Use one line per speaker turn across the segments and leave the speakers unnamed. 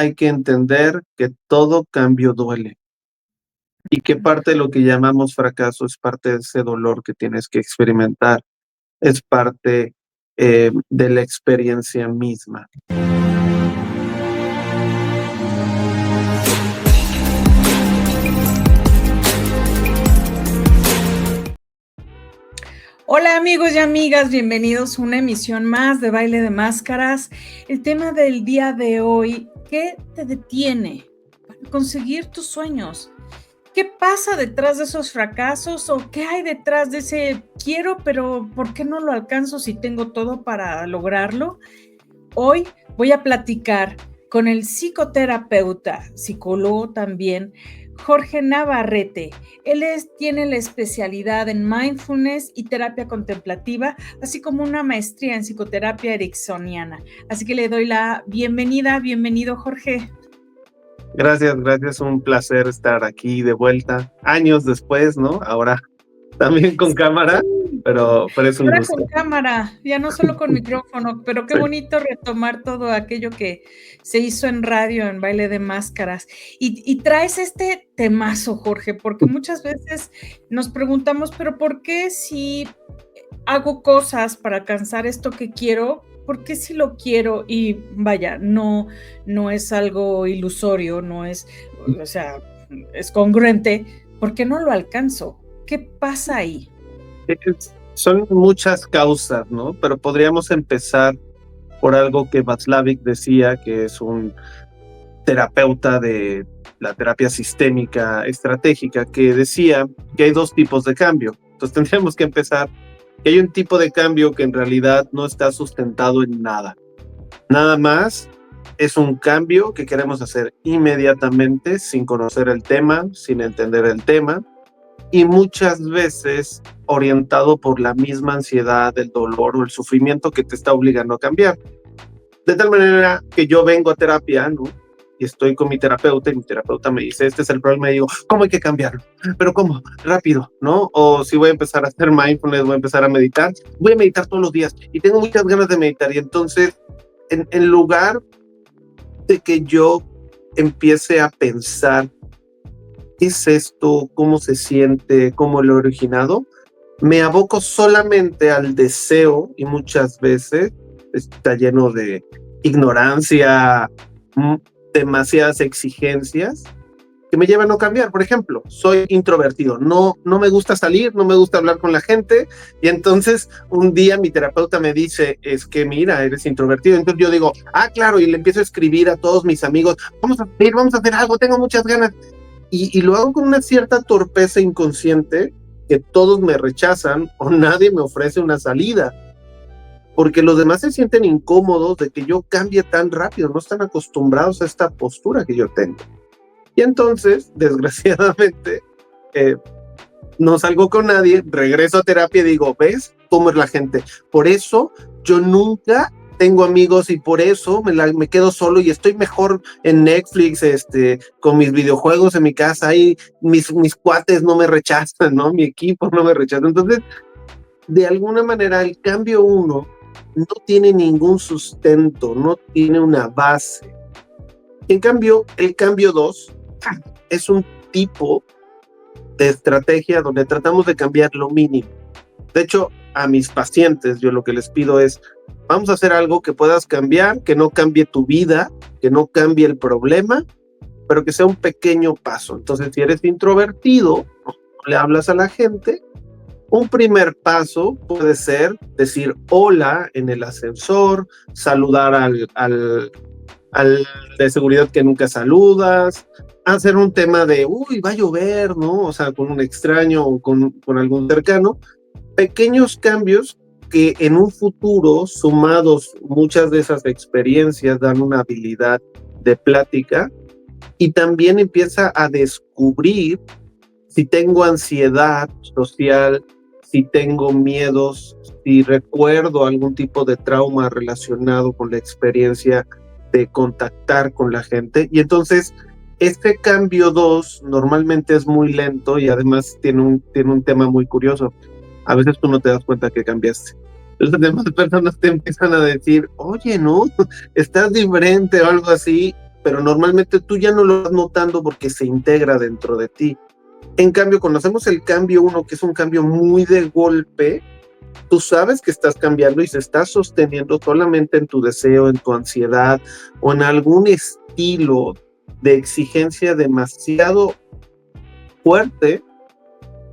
hay que entender que todo cambio duele y que parte de lo que llamamos fracaso es parte de ese dolor que tienes que experimentar, es parte de la experiencia misma.
Hola amigos y amigas, bienvenidos a una emisión más de Baile de Máscaras. El tema del día de hoy, ¿qué te detiene para conseguir tus sueños? ¿Qué pasa detrás de esos fracasos o qué hay detrás de ese quiero, pero ¿por qué no lo alcanzo si tengo todo para lograrlo? Hoy voy a platicar con el psicoterapeuta, psicólogo también, Jorge Navarrete. Él tiene la especialidad en mindfulness y terapia contemplativa, así como una maestría en psicoterapia ericksoniana. Así que le doy la bienvenida. Bienvenido, Jorge.
Gracias, un placer estar aquí de vuelta, años después, ¿no? Ahora también con cámara, pero es un
Ahora
gusto.
con cámara, ya no solo con micrófono, pero qué
Sí.
bonito retomar todo aquello que se hizo en radio, en Baile de Máscaras. Y traes este temazo, Jorge, porque muchas veces nos preguntamos, pero ¿por qué si hago cosas para alcanzar esto que quiero? ¿Por qué si lo quiero? Y vaya, no es algo ilusorio, no es, o sea, es congruente. ¿Por qué no lo alcanzo? ¿Qué pasa ahí?
Son muchas causas, ¿no? Pero podríamos empezar por algo que Václavic decía, que es un terapeuta de la terapia sistémica estratégica, que decía que hay dos tipos de cambio. Entonces tendríamos que empezar que hay un tipo de cambio que en realidad no está sustentado en nada. Nada más es un cambio que queremos hacer inmediatamente, sin conocer el tema, sin entender el tema, y muchas veces orientado por la misma ansiedad, el dolor o el sufrimiento que te está obligando a cambiar. De tal manera que yo vengo a terapia, ¿no? Y estoy con mi terapeuta y mi terapeuta me dice, este es el problema, y digo, ¿cómo hay que cambiarlo? ¿Pero cómo? Rápido, ¿no? O si voy a empezar a hacer mindfulness, voy a empezar a meditar, voy a meditar todos los días y tengo muchas ganas de meditar, y entonces en lugar de que yo empiece a pensar ¿qué es esto? ¿Cómo se siente? ¿Cómo lo he originado? Me aboco solamente al deseo y muchas veces está lleno de ignorancia, demasiadas exigencias que me llevan a no cambiar. Por ejemplo, soy introvertido, no me gusta salir, no me gusta hablar con la gente, y entonces un día mi terapeuta me dice, es que mira, eres introvertido. Entonces yo digo, claro, y le empiezo a escribir a todos mis amigos, vamos a salir, vamos a hacer algo, tengo muchas ganas. Y lo hago con una cierta torpeza inconsciente, que todos me rechazan o nadie me ofrece una salida, porque los demás se sienten incómodos de que yo cambie tan rápido, no están acostumbrados a esta postura que yo tengo. Y entonces, desgraciadamente, no salgo con nadie, regreso a terapia y digo, ¿ves cómo es la gente? Por eso yo nunca tengo amigos y por eso me quedo solo y estoy mejor en Netflix, con mis videojuegos en mi casa, y mis cuates no me rechazan, ¿no? Mi equipo no me rechaza. Entonces, de alguna manera, el cambio 1 no tiene ningún sustento, no tiene una base. En cambio, el cambio 2 es un tipo de estrategia donde tratamos de cambiar lo mínimo. De hecho, a mis pacientes, yo lo que les pido es, vamos a hacer algo que puedas cambiar, que no cambie tu vida, que no cambie el problema, pero que sea un pequeño paso. Entonces, si eres introvertido, no le hablas a la gente, un primer paso puede ser decir hola en el ascensor, saludar al de seguridad que nunca saludas, hacer un tema de, va a llover, ¿no? O sea, con un extraño o con algún cercano. Pequeños cambios que en un futuro, sumados muchas de esas experiencias, dan una habilidad de plática, y también empieza a descubrir si tengo ansiedad social, si tengo miedos, si recuerdo algún tipo de trauma relacionado con la experiencia de contactar con la gente. Y entonces este cambio 2 normalmente es muy lento y además tiene un tema muy curioso. A veces tú no te das cuenta que cambiaste. Las demás personas te empiezan a decir, oye, no, estás diferente o algo así, pero normalmente tú ya no lo vas notando porque se integra dentro de ti. En cambio, cuando hacemos el cambio 1, que es un cambio muy de golpe, tú sabes que estás cambiando y se está sosteniendo solamente en tu deseo, en tu ansiedad o en algún estilo de exigencia demasiado fuerte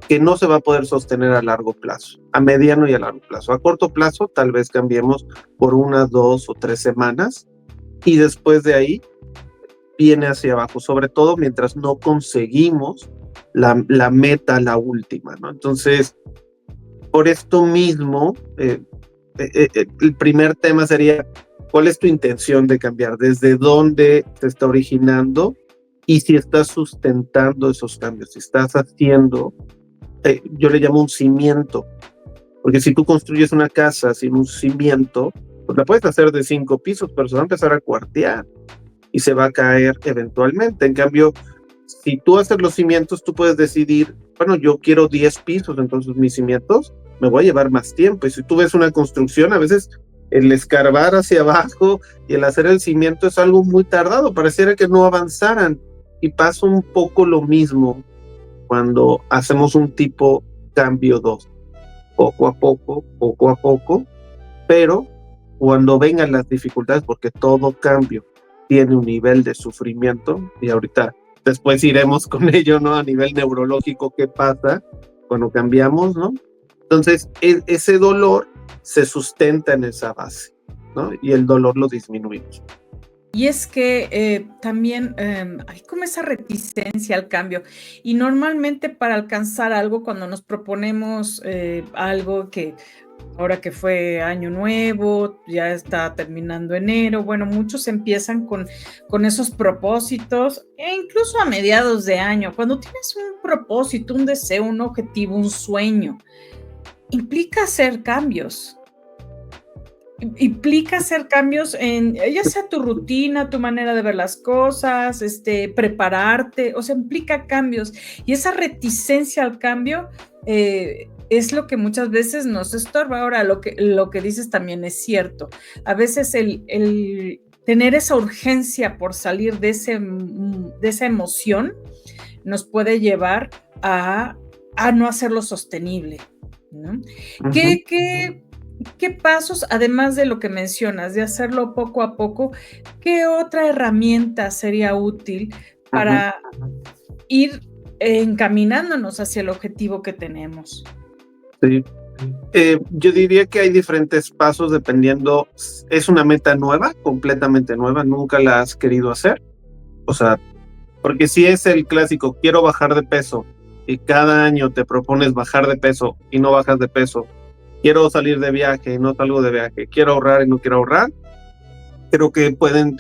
que no se va a poder sostener a largo plazo, a mediano y a largo plazo. A corto plazo tal vez cambiemos por 1, 2 o 3 semanas y después de ahí viene hacia abajo, sobre todo mientras no conseguimos la meta, la última, ¿no? Entonces, por esto mismo, el primer tema sería, ¿cuál es tu intención de cambiar? ¿Desde dónde se está originando? Y si estás sustentando esos cambios, si estás haciendo, yo le llamo un cimiento, porque si tú construyes una casa sin un cimiento, pues la puedes hacer de 5 pisos, pero se va a empezar a cuartear y se va a caer eventualmente. En cambio, si tú haces los cimientos, tú puedes decidir, bueno, yo quiero 10 pisos, entonces mis cimientos me voy a llevar más tiempo. Y si tú ves una construcción, a veces el escarbar hacia abajo y el hacer el cimiento es algo muy tardado, pareciera que no avanzaran. Y pasa un poco lo mismo cuando hacemos un tipo cambio 2, poco a poco, pero cuando vengan las dificultades, porque todo cambio tiene un nivel de sufrimiento, y ahorita después iremos con ello, ¿no? A nivel neurológico, ¿qué pasa cuando cambiamos, ¿no? Entonces, ese dolor se sustenta en esa base, ¿no? Y el dolor lo disminuimos.
Y es que también hay como esa reticencia al cambio. Y normalmente para alcanzar algo, cuando nos proponemos algo que ahora que fue año nuevo, ya está terminando enero, bueno, muchos empiezan con esos propósitos, e incluso a mediados de año, cuando tienes un propósito, un deseo, un objetivo, un sueño, implica hacer cambios. Implica hacer cambios en, ya sea tu rutina, tu manera de ver las cosas, prepararte, o sea, implica cambios. Y esa reticencia al cambio es lo que muchas veces nos estorba. Ahora, lo que dices también es cierto. A veces el tener esa urgencia por salir de esa emoción nos puede llevar a no hacerlo sostenible, ¿no?
Uh-huh.
¿Qué pasos, además de lo que mencionas, de hacerlo poco a poco, qué otra herramienta sería útil para ir encaminándonos hacia el objetivo que tenemos?
Sí. Yo diría que hay diferentes pasos dependiendo, es una meta nueva, completamente nueva, nunca la has querido hacer, o sea, porque si es el clásico, quiero bajar de peso, y cada año te propones bajar de peso y no bajas de peso, quiero salir de viaje y no salgo de viaje, quiero ahorrar y no quiero ahorrar, creo que pueden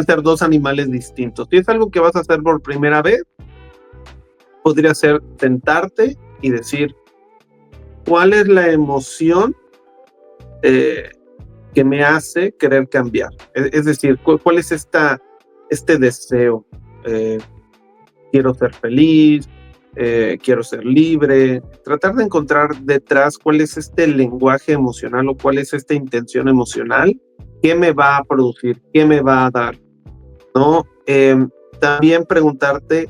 ser dos animales distintos. Si es algo que vas a hacer por primera vez, podría ser sentarte y decir, ¿cuál es la emoción que me hace querer cambiar? Es decir, ¿cuál es este deseo? Quiero ser feliz, quiero ser libre, tratar de encontrar detrás cuál es este lenguaje emocional o cuál es esta intención emocional, qué me va a producir, qué me va a dar, ¿no? También preguntarte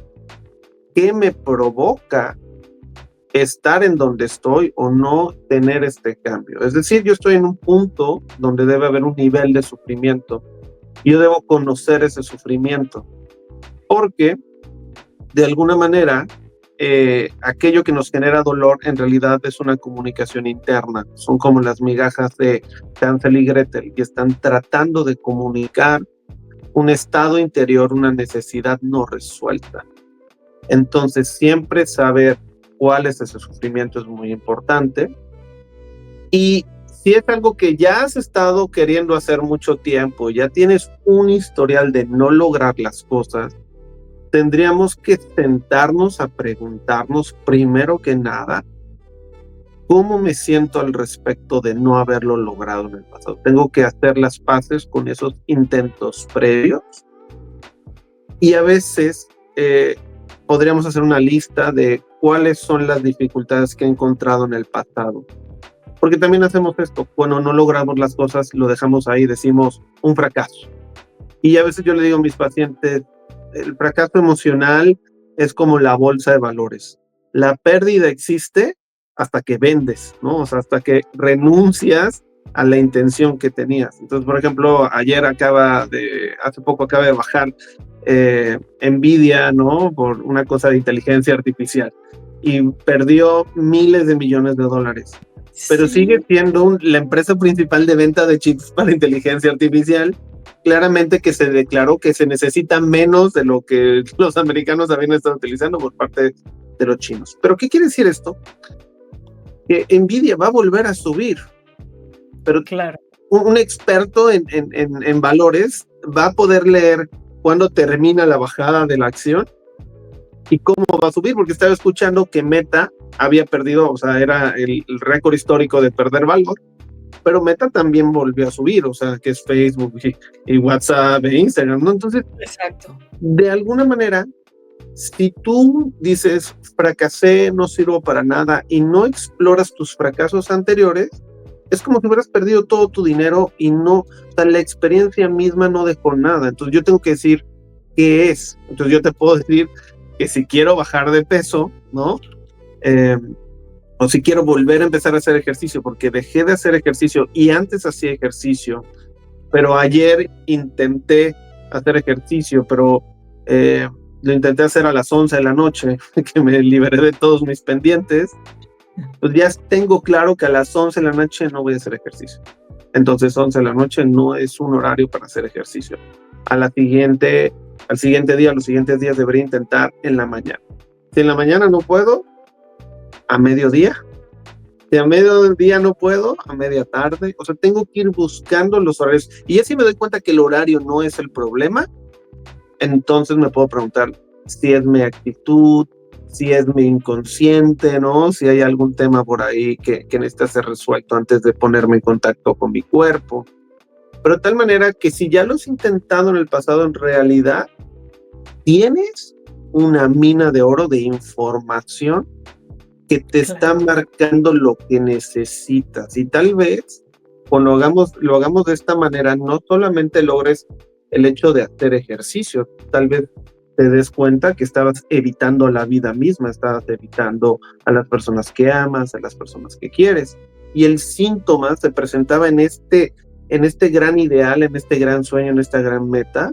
qué me provoca estar en donde estoy o no tener este cambio. Es decir, yo estoy en un punto donde debe haber un nivel de sufrimiento. Yo debo conocer ese sufrimiento, porque de alguna manera aquello que nos genera dolor en realidad es una comunicación interna. Son como las migajas de Hansel y Gretel, que están tratando de comunicar un estado interior, una necesidad no resuelta. Entonces, siempre saber cuál es ese sufrimiento es muy importante. Y si es algo que ya has estado queriendo hacer mucho tiempo, ya tienes un historial de no lograr las cosas, tendríamos que sentarnos a preguntarnos primero que nada, ¿cómo me siento al respecto de no haberlo logrado en el pasado? Tengo que hacer las paces con esos intentos previos, y a veces podríamos hacer una lista de cuáles son las dificultades que he encontrado en el pasado. Porque también hacemos esto, cuando no logramos las cosas, lo dejamos ahí, decimos un fracaso. Y a veces yo le digo a mis pacientes, el fracaso emocional es como la bolsa de valores. La pérdida existe hasta que vendes, ¿no? O sea, hasta que renuncias a la intención que tenías. Entonces, por ejemplo, hace poco acaba de bajar Nvidia, ¿no? Por una cosa de inteligencia artificial y perdió miles de millones de dólares. Pero
Sí.
sigue siendo la empresa principal de venta de chips para inteligencia artificial. Claramente que se declaró que se necesita menos de lo que los americanos habían estado utilizando por parte de los chinos. ¿Pero qué quiere decir esto? Que Nvidia va a volver a subir, pero
Claro.
un experto en valores va a poder leer cuándo termina la bajada de la acción y cómo va a subir, porque estaba escuchando que Meta había perdido, o sea, era el récord histórico de perder valor, pero Meta también volvió a subir, o sea, que es Facebook y WhatsApp e Instagram, ¿no? Entonces,
Exacto.
de alguna manera, si tú dices, fracasé, no sirvo para nada, y no exploras tus fracasos anteriores, es como si hubieras perdido todo tu dinero y no, o sea, la experiencia misma no dejó nada. Entonces yo tengo que decir qué es. Entonces yo te puedo decir que si quiero bajar de peso, ¿no? O si quiero volver a empezar a hacer ejercicio, porque dejé de hacer ejercicio y antes hacía ejercicio, pero ayer intenté hacer ejercicio, pero lo intenté hacer a las 11 de la noche, que me liberé de todos mis pendientes, pues ya tengo claro que a las 11 de la noche no voy a hacer ejercicio. Entonces 11 de la noche no es un horario para hacer ejercicio. Al siguiente día, los siguientes días debería intentar en la mañana. Si en la mañana no puedo, a mediodía. Si a mediodía no puedo, a media tarde. O sea, tengo que ir buscando los horarios. Y ya si me doy cuenta que el horario no es el problema, entonces me puedo preguntar si es mi actitud, si es mi inconsciente, ¿no? Si hay algún tema por ahí que necesita ser resuelto antes de ponerme en contacto con mi cuerpo. Pero de tal manera que si ya lo has intentado en el pasado, en realidad tienes una mina de oro de información que te está marcando lo que necesitas. Y tal vez, cuando lo hagamos de esta manera, no solamente logres el hecho de hacer ejercicio, tal vez te des cuenta que estabas evitando la vida misma, estabas evitando a las personas que amas, a las personas que quieres. Y el síntoma se presentaba en este gran ideal, en este gran sueño, en esta gran meta,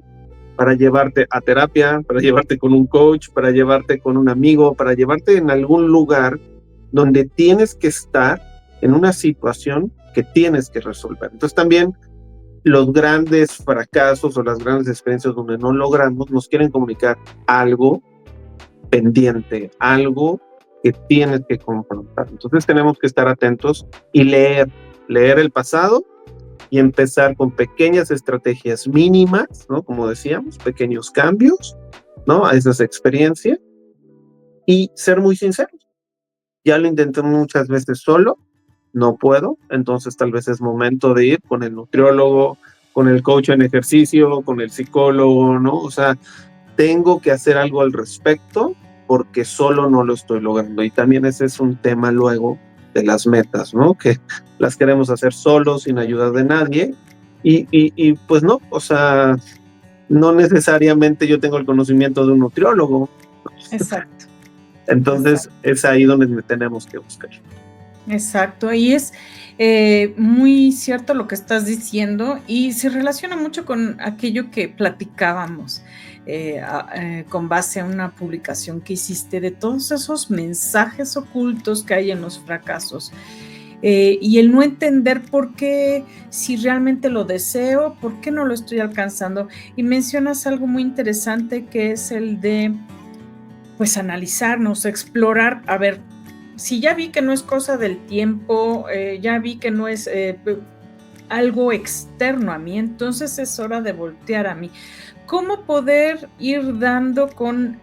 para llevarte a terapia, para llevarte con un coach, para llevarte con un amigo, para llevarte en algún lugar donde tienes que estar en una situación que tienes que resolver. Entonces también los grandes fracasos o las grandes experiencias donde no logramos nos quieren comunicar algo pendiente, algo que tienes que confrontar. Entonces tenemos que estar atentos y leer el pasado y empezar con pequeñas estrategias mínimas, ¿no? Como decíamos, pequeños cambios, ¿no? A esas experiencias y ser muy sinceros. Ya lo intenté muchas veces solo, no puedo, entonces tal vez es momento de ir con el nutriólogo, con el coach en ejercicio, con el psicólogo, ¿no? O sea, tengo que hacer algo al respecto porque solo no lo estoy logrando. Y también ese es un tema luego de las metas, ¿no? Que las queremos hacer solos, sin ayuda de nadie. Y pues no, o sea, no necesariamente yo tengo el conocimiento de un nutriólogo.
Exacto.
Entonces exacto. Es ahí donde tenemos que buscar.
Exacto, y es muy cierto lo que estás diciendo y se relaciona mucho con aquello que platicábamos con base a una publicación que hiciste de todos esos mensajes ocultos que hay en los fracasos. Y el no entender por qué, si realmente lo deseo, por qué no lo estoy alcanzando. Y mencionas algo muy interesante que es el de, pues, analizarnos, explorar, a ver, si ya vi que no es cosa del tiempo, ya vi que no es algo externo a mí, entonces es hora de voltear a mí. ¿Cómo poder ir dando con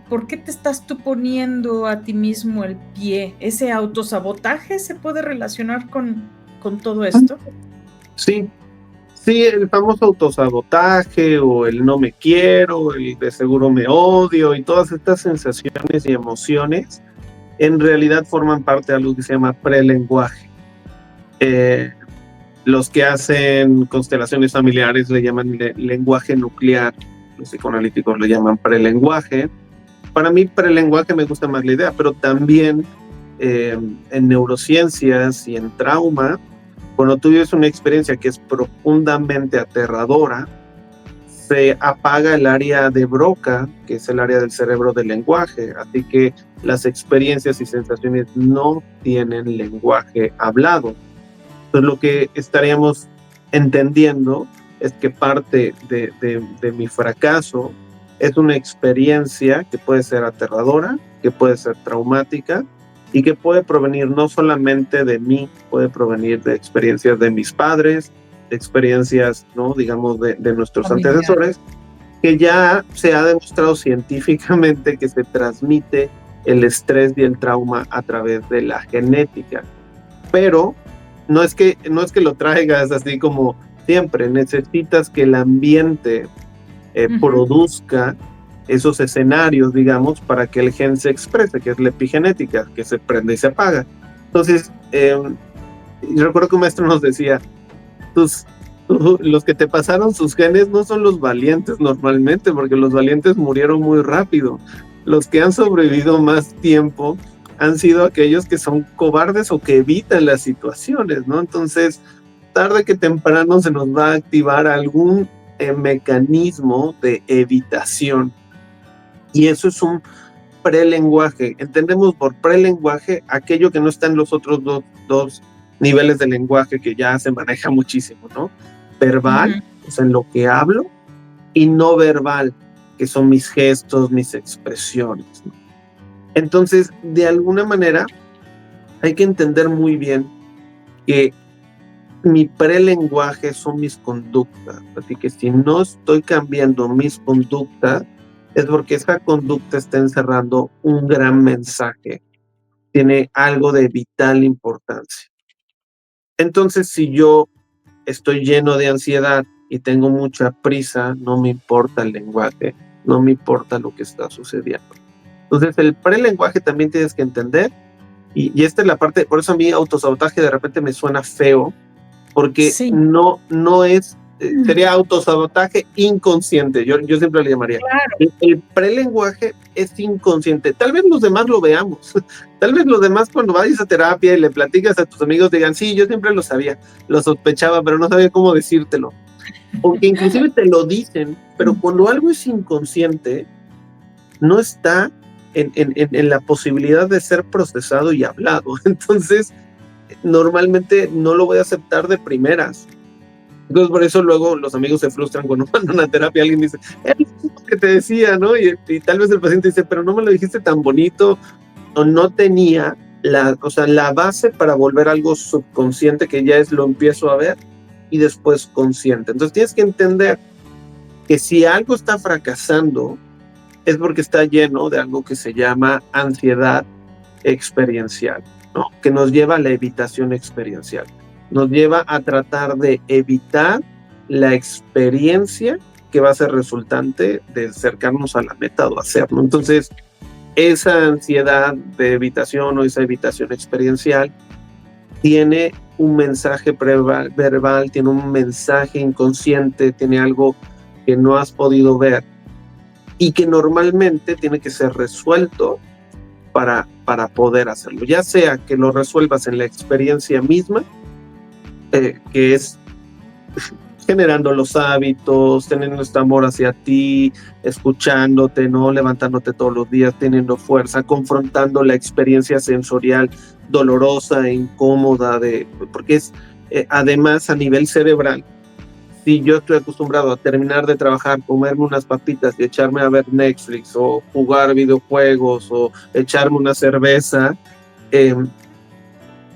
por qué te estás tú poniendo a ti mismo el pie? ¿Ese autosabotaje se puede relacionar con todo esto?
Sí, el famoso autosabotaje o el no me quiero, el de seguro me odio y todas estas sensaciones y emociones en realidad forman parte de algo que se llama prelenguaje. Los que hacen constelaciones familiares le llaman lenguaje nuclear, los psicoanalíticos le llaman prelenguaje. Para mí prelenguaje me gusta más la idea, pero también en neurociencias y en trauma, cuando tú vives una experiencia que es profundamente aterradora, se apaga el área de Broca, que es el área del cerebro del lenguaje, así que las experiencias y sensaciones no tienen lenguaje hablado. Entonces lo que estaríamos entendiendo es que parte de mi fracaso es una experiencia que puede ser aterradora, que puede ser traumática y que puede provenir no solamente de mí, puede provenir de experiencias de mis padres, de experiencias, ¿no? digamos, de nuestros antecesores, que ya se ha demostrado científicamente que se transmite el estrés y el trauma a través de la genética. Pero no es que lo traigas así como siempre, necesitas que el ambiente produzca esos escenarios, digamos, para que el gen se exprese, que es la epigenética, que se prende y se apaga. Entonces, yo recuerdo que un maestro nos decía, los que te pasaron sus genes no son los valientes normalmente, porque los valientes murieron muy rápido. Los que han sobrevivido más tiempo han sido aquellos que son cobardes o que evitan las situaciones, ¿no? Entonces, tarde que temprano se nos va a activar algún mecanismo de evitación. Y eso es un prelenguaje. Entendemos por prelenguaje aquello que no está en los otros dos niveles de lenguaje que ya se maneja muchísimo, ¿no? Verbal, o sea, en lo que hablo, y no verbal, que son mis gestos, mis expresiones, ¿no? Entonces, de alguna manera, hay que entender muy bien que mi prelenguaje son mis conductas. Así que si no estoy cambiando mis conductas, es porque esa conducta está encerrando un gran mensaje. Tiene algo de vital importancia. Entonces, si yo estoy lleno de ansiedad y tengo mucha prisa, no me importa el lenguaje, no me importa lo que está sucediendo. Entonces, el prelenguaje también tienes que entender, y esta es la parte, por eso a mí autosabotaje de repente me suena feo, porque sí. no es, sería autosabotaje inconsciente, yo siempre le llamaría. Claro. El prelenguaje es inconsciente, tal vez los demás lo veamos, tal vez los demás cuando vayas a terapia y le platicas a tus amigos digan, sí, yo siempre lo sabía, lo sospechaba, pero no sabía cómo decírtelo, o que inclusive te lo dicen, pero cuando algo es inconsciente, no está en la posibilidad de ser procesado y hablado, entonces normalmente no lo voy a aceptar de primeras. Entonces por eso luego los amigos se frustran cuando mandan a terapia, alguien dice, es lo que te decía, ¿no? Y tal vez el paciente dice, pero no me lo dijiste tan bonito, o no tenía la base para volver algo subconsciente que ya lo empiezo a ver y después consciente. Entonces tienes que entender que si algo está fracasando es porque está lleno de algo que se llama ansiedad experiencial, ¿no? Que nos lleva a la evitación experiencial. Nos lleva a tratar de evitar la experiencia que va a ser resultante de acercarnos a la meta o hacerlo. Entonces, esa ansiedad de evitación o esa evitación experiencial tiene un mensaje verbal, tiene un mensaje inconsciente, tiene algo que no has podido ver y que normalmente tiene que ser resuelto para poder hacerlo. Ya sea que lo resuelvas en la experiencia misma, que es generando los hábitos, teniendo este amor hacia ti, escuchándote, ¿no? Levantándote todos los días, teniendo fuerza, confrontando la experiencia sensorial dolorosa e incómoda, porque es además a nivel cerebral. Si yo estoy acostumbrado a terminar de trabajar, comerme unas papitas y echarme a ver Netflix o jugar videojuegos o echarme una cerveza,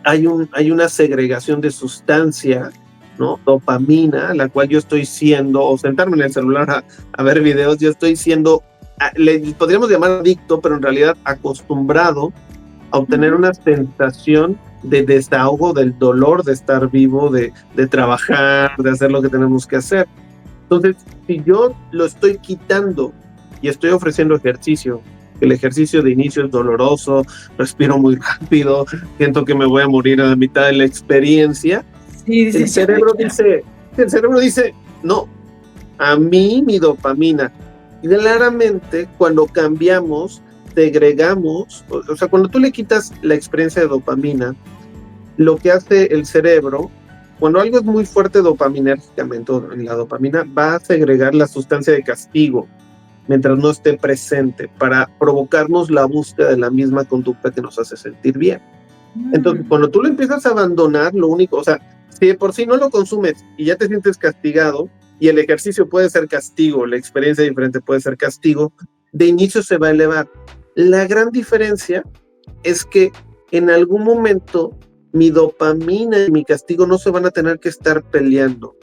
hay una segregación de sustancia, ¿no? Dopamina, la cual yo estoy siendo, o sentarme en el celular a ver videos, yo estoy siendo, le podríamos llamar adicto, pero en realidad acostumbrado a obtener una sensación de desahogo del dolor de estar vivo, de trabajar, de hacer lo que tenemos que hacer. Entonces, si yo lo estoy quitando y estoy ofreciendo ejercicio, el ejercicio de inicio es doloroso, respiro muy rápido, siento que me voy a morir a la mitad de la experiencia,
Sí, dice,
El
ya me
cerebro
quiero.
dice, el cerebro dice, no, a mí mi dopamina. Y claramente cuando cambiamos, segregamos, o sea, cuando tú le quitas la experiencia de dopamina, lo que hace el cerebro, cuando algo es muy fuerte dopaminérgicamente, la dopamina va a segregar la sustancia de castigo mientras no esté presente para provocarnos la búsqueda de la misma conducta que nos hace sentir bien. Entonces,
Mm,
cuando tú lo empiezas a abandonar, lo único, o sea, si de por sí no lo consumes y ya te sientes castigado, y el ejercicio puede ser castigo, la experiencia diferente puede ser castigo, de inicio se va a elevar. La gran diferencia es que en algún momento mi dopamina y mi castigo no se van a tener que estar peleando,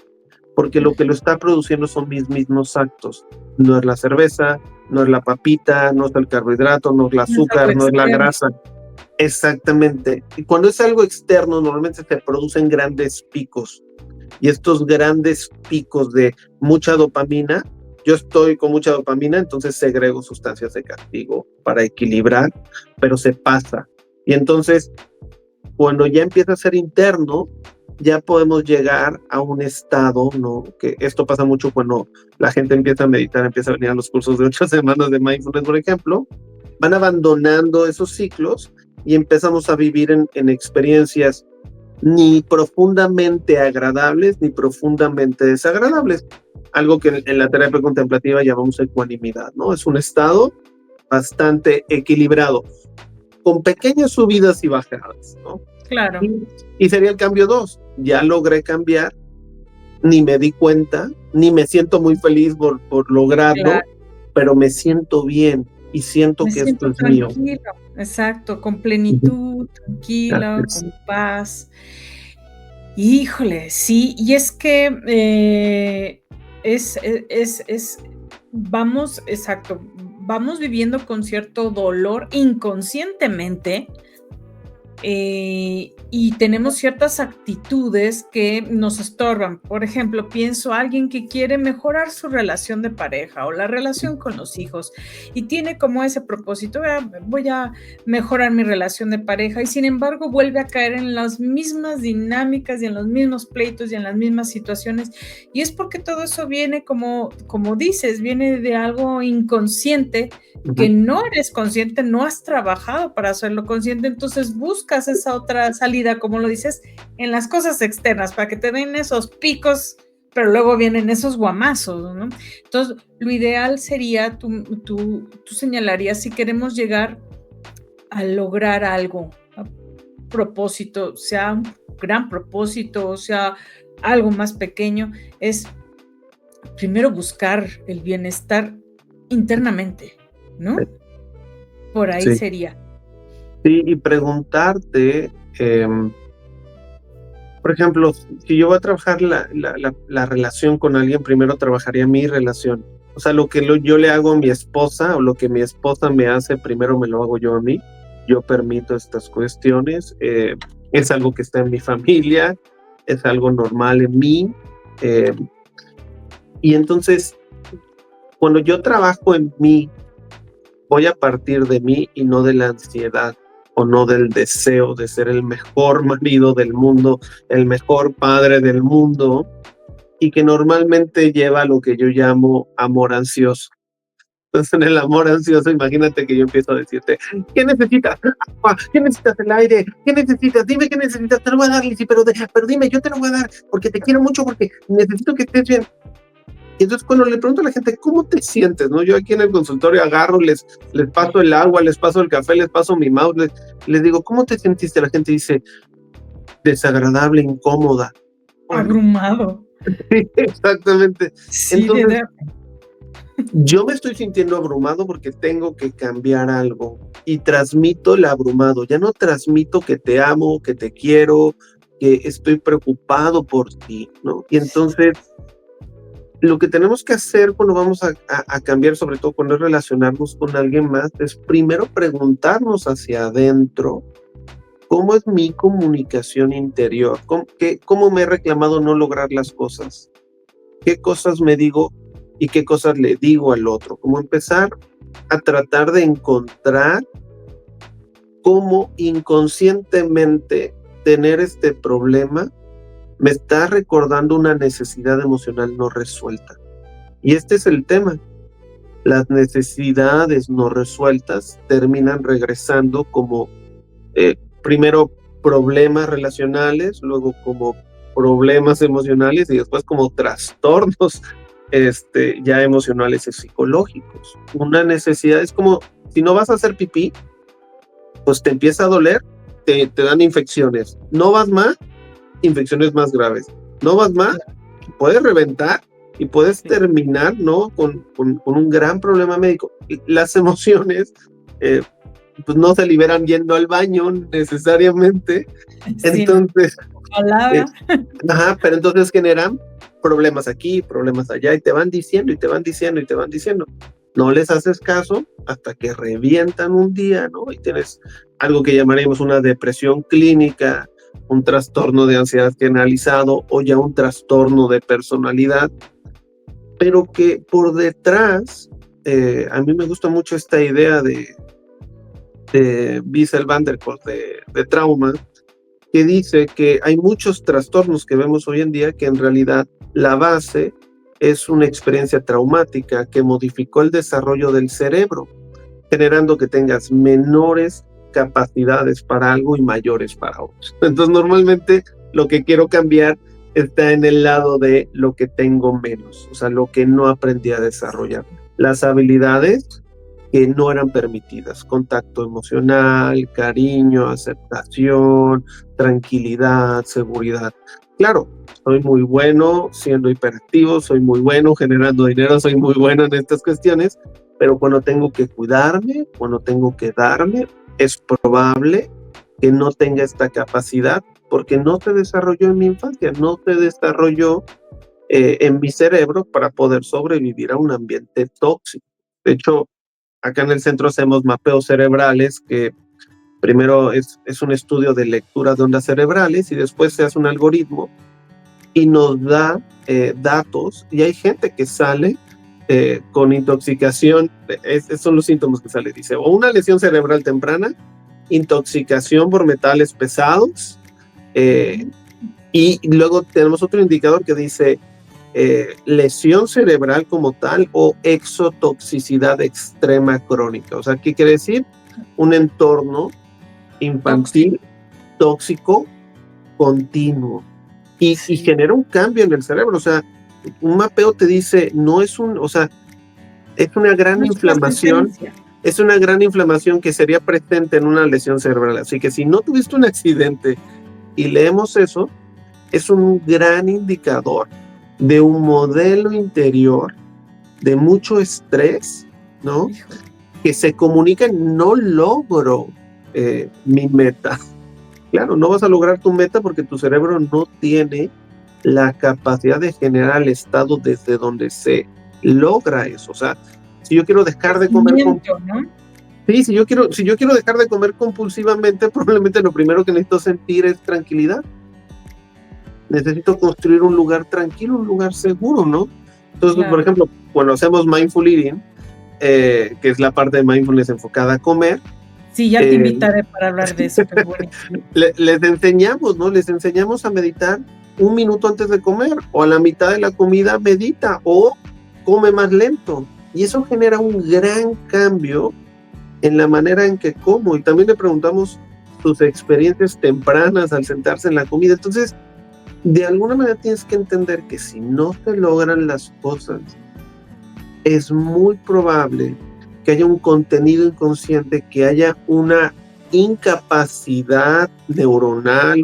porque lo que lo está produciendo son mis mismos actos. No es la cerveza, no es la papita, no es el carbohidrato, no es el
no es algo
azúcar, no es la
externo.
grasa. Exactamente. Y cuando es algo externo, normalmente se producen grandes picos. Y estos grandes picos de mucha dopamina, yo estoy con mucha dopamina, entonces segrego sustancias de castigo para equilibrar, pero se pasa. Y entonces, cuando ya empieza a ser interno, ya podemos llegar a un estado, ¿no? Que esto pasa mucho cuando la gente empieza a meditar, empieza a venir a los cursos de 8 semanas de mindfulness, por ejemplo, van abandonando esos ciclos y empezamos a vivir en experiencias ni profundamente agradables ni profundamente desagradables. Algo que en la terapia contemplativa llamamos ecuanimidad, ¿no? Es un estado bastante equilibrado, con pequeñas subidas y bajadas, ¿no?
Claro.
Y sería el cambio 2. Ya logré cambiar, ni me di cuenta, ni me siento muy feliz por lograrlo,
Claro.
pero me siento bien y siento
Me
que esto
siento
es mío.
tranquilo, exacto, con
Ujú.
plenitud, tranquilo,
Gracias.
con paz. Híjole, sí, y es que vamos, exacto, vamos viviendo con cierto dolor inconscientemente y tenemos ciertas actitudes que nos estorban. Por ejemplo, pienso a alguien que quiere mejorar su relación de pareja o la relación con los hijos y tiene como ese propósito: voy a mejorar mi relación de pareja, y sin embargo vuelve a caer en las mismas dinámicas y en los mismos pleitos y en las mismas situaciones. Y es porque todo eso viene, como dices, viene de algo inconsciente que
Ujú.
no eres consciente, no has trabajado para hacerlo consciente, entonces buscas esa otra salida, como lo dices, en las cosas externas, para que te den esos picos, pero luego vienen esos guamazos, ¿no? Entonces, lo ideal sería, tú señalarías, si queremos llegar a lograr algo, a propósito, sea un gran propósito, sea algo más pequeño, es primero buscar el bienestar internamente, ¿no? Por ahí
Sí,
sería.
sí, y preguntarte, por ejemplo, si yo voy a trabajar la relación con alguien, primero trabajaría mi relación. O sea, lo que yo le hago a mi esposa o lo que mi esposa me hace, primero me lo hago yo a mí. Yo permito estas cuestiones. Es algo que está en mi familia, es algo normal en mí. eh, y entonces, cuando yo trabajo en mí, voy a partir de mí y no de la ansiedad o no del deseo de ser el mejor marido del mundo, el mejor padre del mundo, y que normalmente lleva a lo que yo llamo amor ansioso. Entonces, en el amor ansioso, imagínate que yo empiezo a decirte: ¿qué necesitas? Agua. ¿Qué necesitas? El aire. ¿Qué necesitas? Dime qué necesitas. Te lo voy a dar, Lizzy, pero dime, yo te lo voy a dar porque te quiero mucho, porque necesito que estés bien. Y entonces cuando le pregunto a la gente, ¿cómo te sientes? ¿No? Yo aquí en el consultorio agarro, les paso el agua, les paso el café, les paso mi mouse, les digo, ¿cómo te sentiste? La gente dice, desagradable, incómoda. Bueno,
Abrumado.
exactamente.
Sí,
Entonces, yo me estoy sintiendo abrumado porque tengo que cambiar algo y transmito el abrumado. Ya no transmito que te amo, que te quiero, que estoy preocupado por ti, ¿no? Y entonces lo que tenemos que hacer cuando vamos a cambiar, sobre todo cuando es relacionarnos con alguien más, es primero preguntarnos hacia adentro cómo es mi comunicación interior, cómo me he reclamado no lograr las cosas, qué cosas me digo y qué cosas le digo al otro, cómo empezar a tratar de encontrar cómo inconscientemente tener este problema me está recordando una necesidad emocional no resuelta. Y este es el tema. Las necesidades no resueltas terminan regresando como primero problemas relacionales, luego como problemas emocionales y después como trastornos ya emocionales y psicológicos. Una necesidad es como si no vas a hacer pipí, pues te empieza a doler, te dan infecciones. No vas más, infecciones más graves. No vas más, puedes reventar y puedes terminar, ¿no? Con un gran problema médico. Las emociones pues no se liberan yendo al baño necesariamente. Entonces, pero entonces generan problemas aquí, problemas allá, y te van diciendo, y te van diciendo, y te van diciendo. No les haces caso hasta que revientan un día, ¿no? Y tienes algo que llamaríamos una depresión clínica, un trastorno de ansiedad generalizado o ya un trastorno de personalidad, pero que por detrás, a mí me gusta mucho esta idea de Bessel van der Kolk de trauma, que dice que hay muchos trastornos que vemos hoy en día que en realidad la base es una experiencia traumática que modificó el desarrollo del cerebro, generando que tengas menores capacidades para algo y mayores para otros. Entonces, normalmente lo que quiero cambiar está en el lado de lo que tengo menos, o sea, lo que no aprendí a desarrollar. Las habilidades que no eran permitidas, contacto emocional, cariño, aceptación, tranquilidad, seguridad. Claro, soy muy bueno siendo hiperactivo, soy muy bueno generando dinero, soy muy bueno en estas cuestiones, pero cuando tengo que cuidarme, cuando tengo que darme, es probable que no tenga esta capacidad porque no se desarrolló en mi infancia, no se desarrolló en mi cerebro para poder sobrevivir a un ambiente tóxico. De hecho, acá en el centro hacemos mapeos cerebrales, que primero es un estudio de lectura de ondas cerebrales y después se hace un algoritmo y nos da datos, y hay gente que sale con intoxicación, esos son los síntomas que sale, dice, o una lesión cerebral temprana, intoxicación por metales pesados, y luego tenemos otro indicador que dice lesión cerebral como tal o exotoxicidad extrema crónica. O sea, ¿qué quiere decir? Un entorno infantil tóxico continuo y genera un cambio en el cerebro. O sea, un mapeo te dice, no es un, o sea, es una gran inflamación. Es una gran inflamación que sería presente en una lesión cerebral. Así que si no tuviste un accidente y leemos eso, es un gran indicador de un modelo interior de mucho estrés, ¿no? Que se comunica en no logro mi meta. Claro, no vas a lograr tu meta porque tu cerebro no tiene la capacidad de generar el estado desde donde se logra eso. O sea, si yo quiero dejar de comer sí, si yo quiero dejar de comer compulsivamente, probablemente lo primero que necesito sentir es tranquilidad. Necesito construir un lugar tranquilo, un lugar seguro, ¿no? Entonces, claro, por ejemplo, cuando hacemos mindful eating, que es la parte de mindfulness enfocada a comer.
Sí, ya te invitaré para hablar de eso.
Les enseñamos, ¿no? Les enseñamos a meditar 1 minuto antes de comer, o a la mitad de la comida medita, o come más lento. Y eso genera un gran cambio en la manera en que como. Y también le preguntamos sus experiencias tempranas al sentarse en la comida. Entonces, de alguna manera tienes que entender que si no se logran las cosas, es muy probable que haya un contenido inconsciente, que haya una incapacidad neuronal,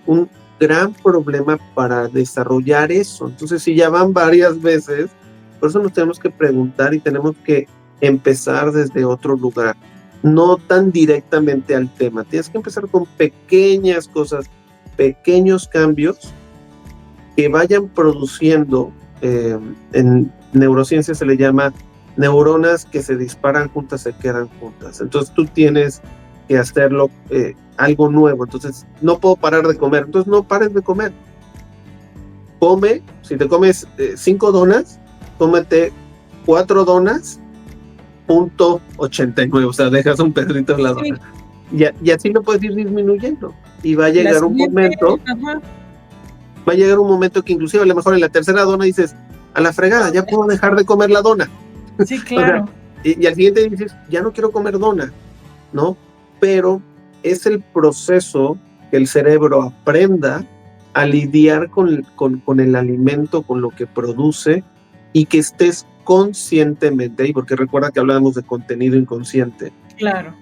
un gran problema para desarrollar eso. Entonces, si ya van varias veces, por eso nos tenemos que preguntar y tenemos que empezar desde otro lugar, no tan directamente al tema. Tienes que empezar con pequeñas cosas, pequeños cambios que vayan produciendo, en neurociencia se le llama neuronas que se disparan juntas, se quedan juntas. Entonces tú tienes que hacerlo algo nuevo. Entonces no puedo parar de comer, entonces no pares de comer. Come, si te comes 5 donas, cómete 4 donas, .89, o sea, dejas un pedrito en la dona. Y así lo puedes ir disminuyendo. Y va a llegar un momento Va a llegar un momento que inclusive a lo mejor en la tercera dona dices, a la fregada, ya puedo dejar de comer la dona.
Sí, claro.
O sea, y al siguiente dices, ya no quiero comer dona, ¿no? Pero es el proceso que el cerebro aprenda a lidiar con el alimento, con lo que produce, y que estés conscientemente, y porque recuerda que hablábamos de contenido inconsciente,
Claro.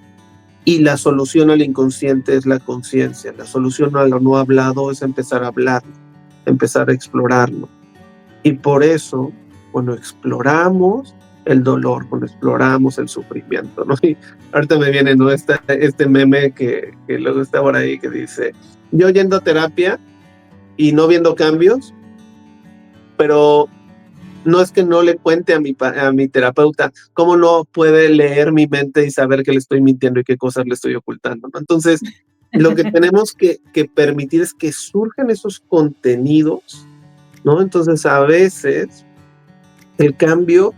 y la solución al inconsciente es la conciencia, la solución a lo no hablado es empezar a hablar, empezar a explorarlo. Y por eso, cuando exploramos el dolor, cuando exploramos el sufrimiento, ¿no? Y ahorita me viene, ¿no? Este meme que luego está por ahí que dice, yo yendo a terapia y no viendo cambios, pero no es que no le cuente a mi terapeuta cómo no puede leer mi mente y saber que le estoy mintiendo y qué cosas le estoy ocultando, ¿no? Entonces, lo que tenemos que permitir es que surjan esos contenidos, ¿no? Entonces, a veces el cambio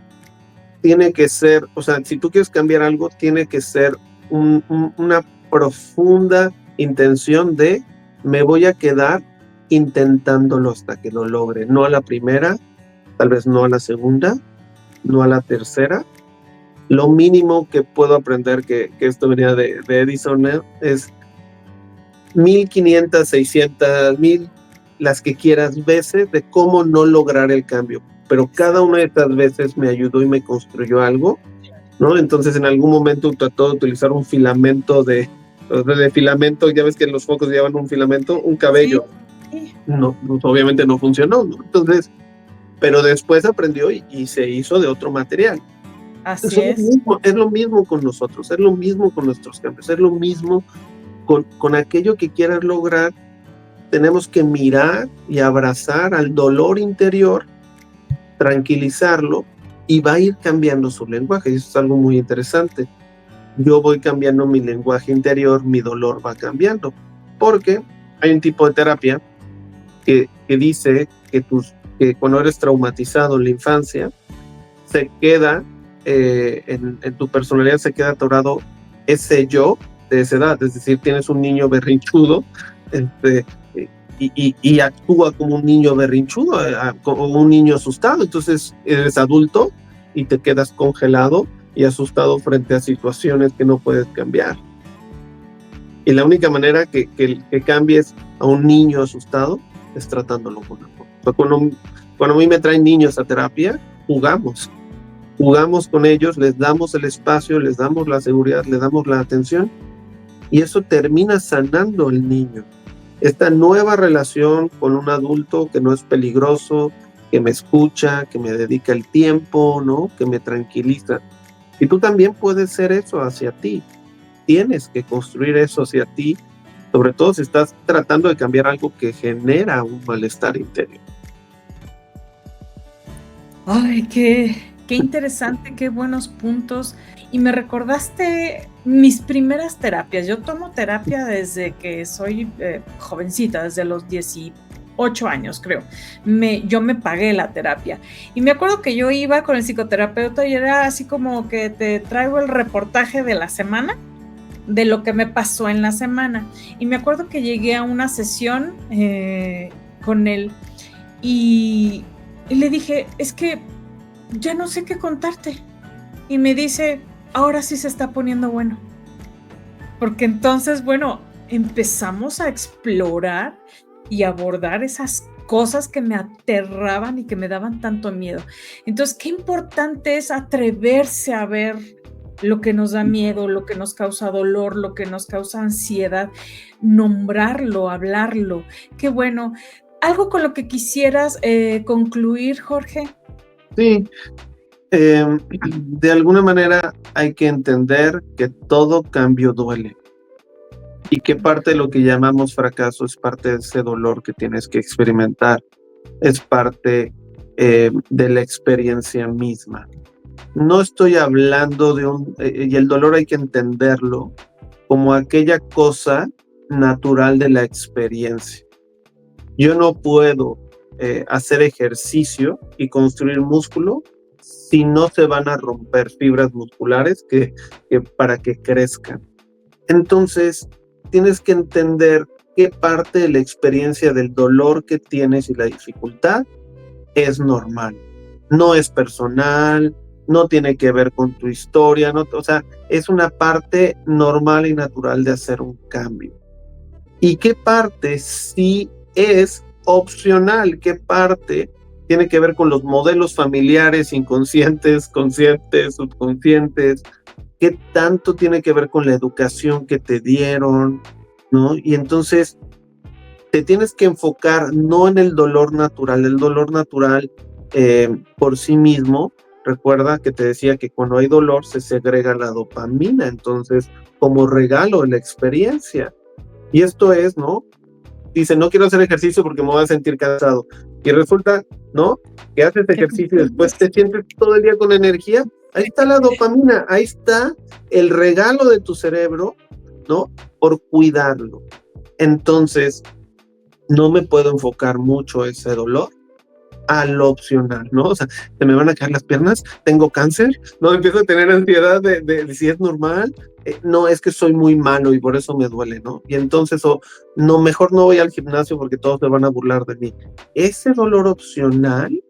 tiene que ser, o sea, si tú quieres cambiar algo, tiene que ser una profunda intención de me voy a quedar intentándolo hasta que lo logre, no a la primera, tal vez no a la segunda, no a la tercera. Lo mínimo que puedo aprender, que esto venía de Edison, es 1500, 600, 1000, las que quieras veces de cómo no lograr el cambio. Pero cada una de estas veces me ayudó y me construyó algo, ¿no? Entonces en algún momento trató de utilizar un filamento de filamento, ya ves que los focos llevan un filamento, un cabello.
Sí.
No, pues obviamente no funcionó, ¿no? Entonces, pero después aprendió y se hizo de otro material.
Así es.
Es lo mismo con nosotros, es lo mismo con nuestros cambios, es lo mismo con aquello que quieras lograr. Tenemos que mirar y abrazar al dolor interior, tranquilizarlo, y va a ir cambiando su lenguaje. Y eso es algo muy interesante. Yo voy cambiando mi lenguaje interior, mi dolor va cambiando. Porque hay un tipo de terapia que dice que cuando eres traumatizado en la infancia, se queda en tu personalidad, se queda atorado ese yo de esa edad. Es decir, tienes un niño berrinchudo, y actúa como un niño berrinchudo, como un niño asustado. Entonces eres adulto y te quedas congelado y asustado frente a situaciones que no puedes cambiar. Y la única manera que cambies a un niño asustado es tratándolo con amor. O sea, cuando a mí me traen niños a terapia, jugamos con ellos, les damos el espacio, les damos la seguridad, les damos la atención, y eso termina sanando el niño. Esta nueva relación con un adulto que no es peligroso, que me escucha, que me dedica el tiempo, ¿no? Que me tranquiliza. Y tú también puedes ser eso hacia ti. Tienes que construir eso hacia ti, sobre todo si estás tratando de cambiar algo que genera un malestar interior.
Ay, qué interesante, qué buenos puntos. Y me recordaste mis primeras terapias. Yo tomo terapia desde que soy jovencita, desde los 18 años, creo. Yo me pagué la terapia. Y me acuerdo que yo iba con el psicoterapeuta y era así como que te traigo el reportaje de la semana, de lo que me pasó en la semana. Y me acuerdo que llegué a una sesión con él y le dije, es que ya no sé qué contarte. Y me dice, ahora sí se está poniendo bueno. Porque entonces, bueno, empezamos a explorar y abordar esas cosas que me aterraban y que me daban tanto miedo. Entonces, qué importante es atreverse a ver lo que nos da miedo, lo que nos causa dolor, lo que nos causa ansiedad, nombrarlo, hablarlo. Qué bueno. ¿Algo con lo que quisieras concluir, Jorge?
Sí, de alguna manera hay que entender que todo cambio duele y que parte de lo que llamamos fracaso es parte de ese dolor que tienes que experimentar, es parte de la experiencia misma. No estoy hablando y el dolor hay que entenderlo como aquella cosa natural de la experiencia. Yo no puedo hacer ejercicio y construir músculo si no se van a romper fibras musculares para que crezcan. Entonces, tienes que entender qué parte de la experiencia del dolor que tienes y la dificultad es normal. No es personal, no tiene que ver con tu historia, no, o sea, es una parte normal y natural de hacer un cambio. ¿Y qué parte sí es opcional? ¿Qué parte tiene que ver con los modelos familiares inconscientes, conscientes, subconscientes? ¿Qué tanto tiene que ver con la educación que te dieron? ¿No? Y entonces te tienes que enfocar no en el dolor natural. El dolor natural por sí mismo, recuerda que te decía que cuando hay dolor se segrega la dopamina, entonces como regalo de la experiencia. Y esto es, ¿no? Dice, no quiero hacer ejercicio porque me voy a sentir cansado. Y resulta, ¿no? Que haces ejercicio y después te sientes todo el día con energía. Ahí está la dopamina, ahí está el regalo de tu cerebro, ¿no? Por cuidarlo. Entonces, no me puedo enfocar mucho ese dolor a lo opcional, ¿no? O sea, se me van a caer las piernas, tengo cáncer, no empiezo a tener ansiedad de si es normal, no, es que soy muy malo y por eso me duele, ¿no? Y entonces, no, mejor no voy al gimnasio porque todos se van a burlar de mí. Ese dolor opcional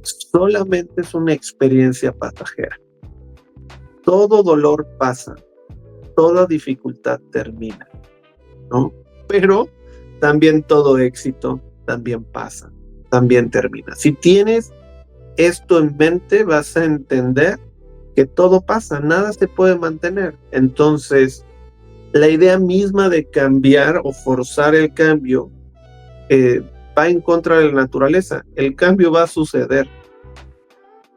solamente es una experiencia pasajera. Todo dolor pasa, toda dificultad termina, ¿no? Pero también todo éxito también pasa, también termina. Si tienes esto en mente, vas a entender que todo pasa, nada se puede mantener. Entonces, la idea misma de cambiar o forzar el cambio va en contra de la naturaleza. El cambio va a suceder.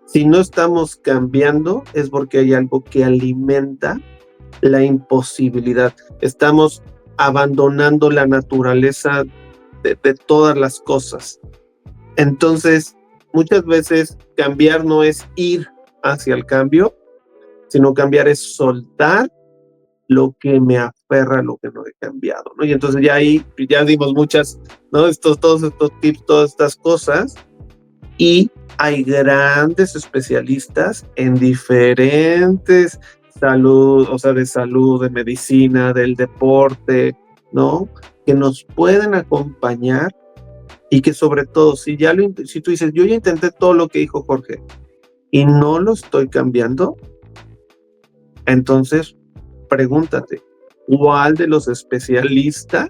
Si no estamos cambiando, es porque hay algo que alimenta la imposibilidad. Estamos abandonando la naturaleza de todas las cosas. Entonces, muchas veces cambiar no es ir hacia el cambio, sino cambiar es soltar lo que me aferra a lo que no he cambiado, ¿no? Y entonces ya ahí ya dimos muchas, ¿no? Todos estos tips, todas estas cosas, y hay grandes especialistas en diferentes salud, o sea, de salud, de medicina, del deporte, ¿no? Que nos pueden acompañar y que sobre todo, si tú dices, yo ya intenté todo lo que dijo Jorge y no lo estoy cambiando, entonces pregúntate, ¿cuál de los especialistas,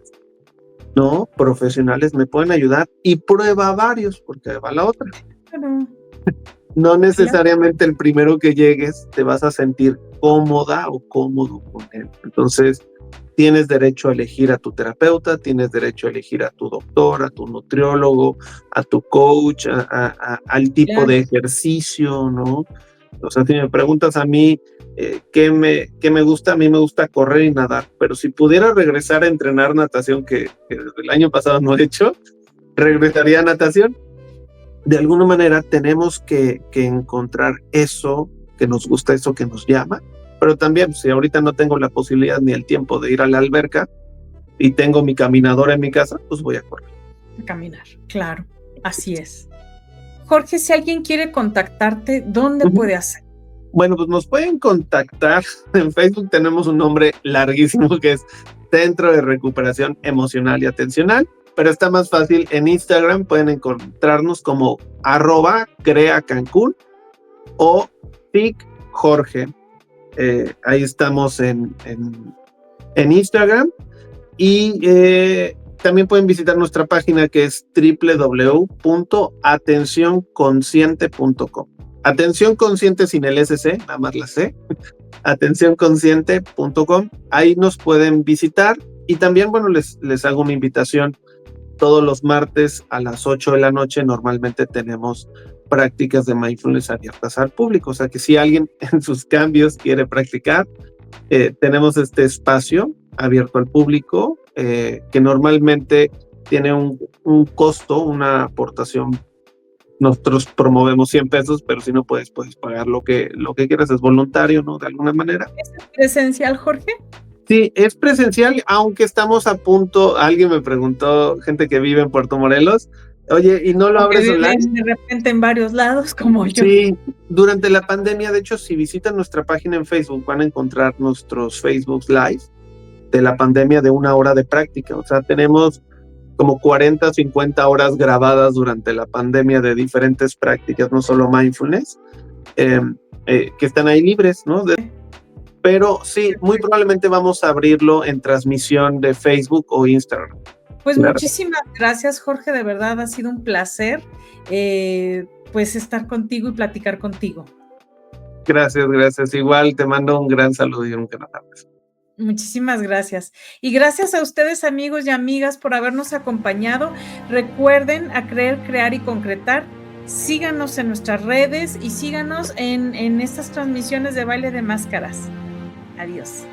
no, profesionales me pueden ayudar? Y prueba varios, porque va la otra. No necesariamente el primero que llegues te vas a sentir cómoda o cómodo con él. Entonces, tienes derecho a elegir a tu terapeuta, tienes derecho a elegir a tu doctor, a tu nutriólogo, a tu coach, al tipo de ejercicio, ¿no? O sea, si me preguntas a mí qué me gusta, a mí me gusta correr y nadar, pero si pudiera regresar a entrenar natación, que desde el año pasado no he hecho, regresaría a natación. De alguna manera tenemos que encontrar eso que nos gusta, eso que nos llama, pero también si ahorita no tengo la posibilidad ni el tiempo de ir a la alberca y tengo mi caminadora en mi casa, pues voy a correr.
A caminar, claro, así es. Jorge, si alguien quiere contactarte, ¿dónde puede hacer?
Bueno, pues nos pueden contactar. En Facebook tenemos un nombre larguísimo que es Centro de Recuperación Emocional y Atencional, pero está más fácil en Instagram, pueden encontrarnos como @CreaCancún o TIC-Jorge. Ahí estamos en Instagram y también pueden visitar nuestra página que es www.atencionconsciente.com. Atención consciente sin el SC, nada más la C. Atencionconsciente.com. Ahí nos pueden visitar y también, bueno, les hago una invitación. Todos los martes a las 8 de la noche normalmente tenemos prácticas de mindfulness abiertas al público. O sea que si alguien en sus cambios quiere practicar, tenemos este espacio abierto al público que normalmente tiene un costo, una aportación. Nosotros promovemos 100 pesos, pero si no puedes pagar lo que quieras, es voluntario, ¿no? De alguna manera.
¿Es presencial, Jorge?
Sí, es presencial, aunque estamos a punto. Alguien me preguntó, gente que vive en Puerto Morelos, oye, ¿y no lo abres online?
De repente en varios lados, como yo.
Sí, durante la pandemia, de hecho, si visitan nuestra página en Facebook, van a encontrar nuestros Facebook Live. de la pandemia de 1 hora de práctica. O sea, tenemos como 40, 50 horas grabadas durante la pandemia de diferentes prácticas, no solo mindfulness, que están ahí libres, ¿no? Pero sí, muy probablemente vamos a abrirlo en transmisión de Facebook o Instagram.
Pues claro. Muchísimas gracias, Jorge, de verdad ha sido un placer pues estar contigo y platicar contigo.
Gracias. Igual te mando un gran saludo y un gran abrazo.
Muchísimas gracias. Y gracias a ustedes, amigos y amigas, por habernos acompañado. Recuerden a creer, crear y concretar. Síganos en nuestras redes y síganos en estas transmisiones de Baile de Máscaras. Adiós.